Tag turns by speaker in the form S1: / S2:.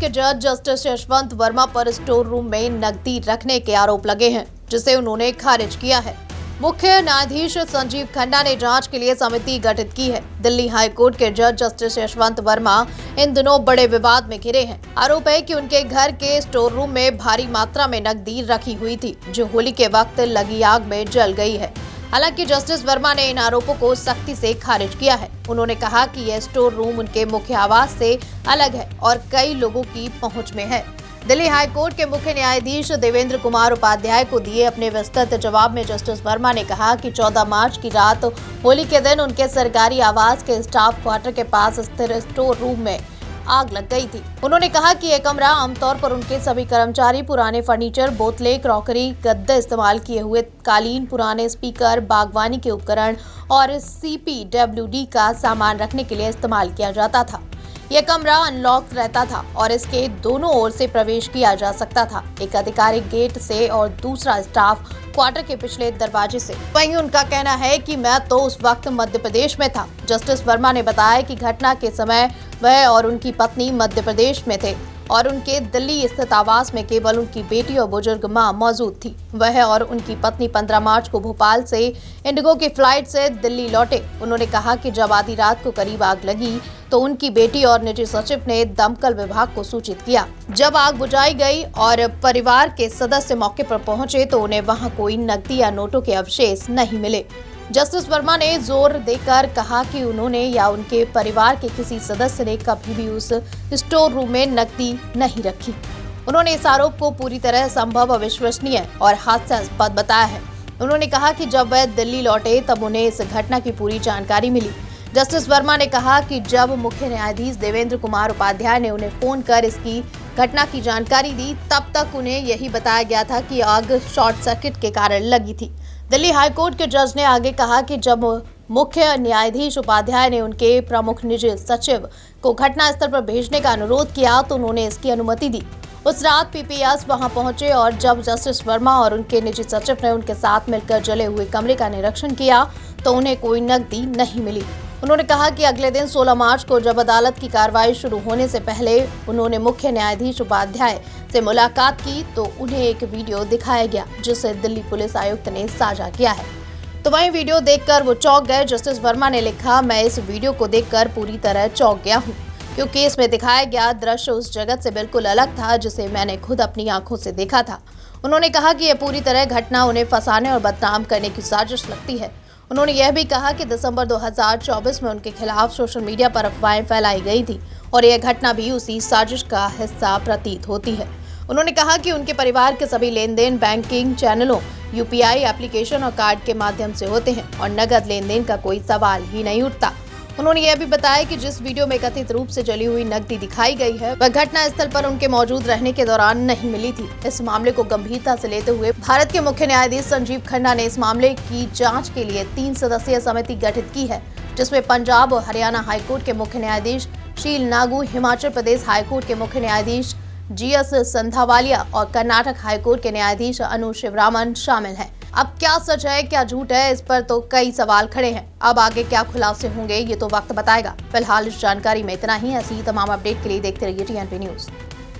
S1: के जज जस्टिस यशवंत वर्मा पर स्टोर रूम में नकदी रखने के आरोप लगे हैं, जिसे उन्होंने खारिज किया है। मुख्य न्यायाधीश संजीव खन्ना ने जांच के लिए समिति गठित की है। दिल्ली हाई कोर्ट के जज जस्टिस यशवंत वर्मा इन दिनों बड़े विवाद में घिरे हैं। आरोप है कि उनके घर के स्टोर रूम में भारी मात्रा में नकदी रखी हुई थी, जो होली के वक्त लगी आग में जल गई है। हालांकि जस्टिस वर्मा ने इन आरोपों को सख्ती से खारिज किया है। उन्होंने कहा कि यह स्टोर रूम उनके मुख्य आवास से अलग है और कई लोगों की पहुंच में है। दिल्ली हाई कोर्ट के मुख्य न्यायाधीश देवेंद्र कुमार उपाध्याय को दिए अपने विस्तृत जवाब में जस्टिस वर्मा ने कहा कि 14 मार्च की रात होली के दिन उनके सरकारी आवास के स्टाफ क्वार्टर के पास स्थित स्टोर रूम में आग लग गई थी। उन्होंने कहा कि यह कमरा आमतौर पर उनके सभी कर्मचारी पुराने फर्नीचर, बोतलें, क्रॉकरी, गद्दे, इस्तेमाल किए हुए कालीन, पुराने स्पीकर, बागवानी के उपकरण और CPWD का सामान रखने के लिए इस्तेमाल किया जाता था। यह कमरा अनलॉक रहता था और इसके दोनों ओर से प्रवेश किया जा सकता था, एक आधिकारिक गेट से और दूसरा स्टाफ क्वार्टर के पिछले दरवाजे से। वहीं उनका कहना है कि मैं तो उस वक्त मध्य प्रदेश में था। जस्टिस वर्मा ने बताया कि घटना के समय वह और उनकी पत्नी मध्य प्रदेश में थे और उनके दिल्ली स्थित आवास में केवल उनकी बेटी और बुजुर्ग मां मौजूद थी। वह और उनकी पत्नी 15 मार्च को भोपाल से इंडिगो की फ्लाइट से दिल्ली लौटे। उन्होंने कहा कि जब आधी रात को करीब आग लगी तो उनकी बेटी और निजी सचिव ने दमकल विभाग को सूचित किया। जब आग बुझाई गई और परिवार के सदस्य मौके पर पहुंचे तो उन्हें वहां कोई नकदी या नोटों के अवशेष नहीं मिले। जस्टिस वर्मा ने जोर देकर कहा कि उन्होंने या उनके परिवार के किसी सदस्य ने कभी भी उस स्टोर रूम में नकदी नहीं रखी। उन्होंने इस आरोप को पूरी तरह असंभव, अविश्वसनीय और हास्यास्पद बताया है। उन्होंने कहा कि जब वह दिल्ली लौटे तब उन्हें इस घटना की पूरी जानकारी मिली। जस्टिस वर्मा ने कहा कि जब मुख्य न्यायाधीश देवेंद्र कुमार उपाध्याय ने उन्हें फोन कर इसकी घटना की जानकारी दी, तब तक उन्हें यही बताया गया था कि आग शॉर्ट सर्किट के कारण लगी थी। दिल्ली हाई कोर्ट के जज ने आगे कहा कि जब मुख्य न्यायाधीश उपाध्याय ने उनके प्रमुख निजी सचिव को घटनास्थल पर भेजने का अनुरोध किया तो उन्होंने इसकी अनुमति दी। उस रात PPS वहां पहुंचे और जब जस्टिस वर्मा और उनके निजी सचिव ने उनके साथ मिलकर जले हुए कमरे का निरीक्षण किया तो उन्हें कोई नकदी नहीं मिली। उन्होंने कहा कि अगले दिन 16 मार्च को जब अदालत की कार्रवाई शुरू होने से पहले उन्होंने मुख्य न्यायाधीश उपाध्याय से मुलाकात की तो उन्हें एक वीडियो दिखाया गया, जिसे दिल्ली पुलिस आयुक्त ने साझा किया है। तो वहीं वीडियो देखकर वो चौंक गए। जस्टिस वर्मा ने लिखा, मैं इस वीडियो को देखकर पूरी तरह चौंक गया हूँ, क्योंकि इसमें दिखाया गया दृश्य उस जगत से बिल्कुल अलग था जिसे मैंने खुद अपनी आंखों से देखा था। उन्होंने कहा कि यह पूरी तरह घटना उन्हें फंसाने और बदनाम करने की साजिश लगती है। उन्होंने यह भी कहा कि दिसंबर 2024 में उनके खिलाफ सोशल मीडिया पर अफवाहें फैलाई गई थी और यह घटना भी उसी साजिश का हिस्सा प्रतीत होती है। उन्होंने कहा कि उनके परिवार के सभी लेन देन बैंकिंग चैनलों, UPI एप्लीकेशन और कार्ड के माध्यम से होते हैं और नगद लेन देन का कोई सवाल ही नहीं उठता। उन्होंने यह भी बताया कि जिस वीडियो में कथित रूप से जली हुई नकदी दिखाई गई है वह घटना स्थल पर उनके मौजूद रहने के दौरान नहीं मिली थी। इस मामले को गंभीरता से लेते हुए भारत के मुख्य न्यायाधीश संजीव खन्ना ने इस मामले की जांच के लिए 3 सदस्यीय समिति गठित की है, जिसमें पंजाब और हरियाणा हाईकोर्ट के मुख्य न्यायाधीश शील नागू, हिमाचल प्रदेश हाईकोर्ट के मुख्य न्यायाधीश GS संधावालिया और कर्नाटक हाईकोर्ट के न्यायाधीश अनु शिवरामन शामिल हैं। अब क्या सच है क्या झूठ है, इस पर तो कई सवाल खड़े हैं। अब आगे क्या खुलासे होंगे ये तो वक्त बताएगा। फिलहाल इस जानकारी में इतना ही। ऐसी ही तमाम अपडेट के लिए देखते रहिए TNP न्यूज।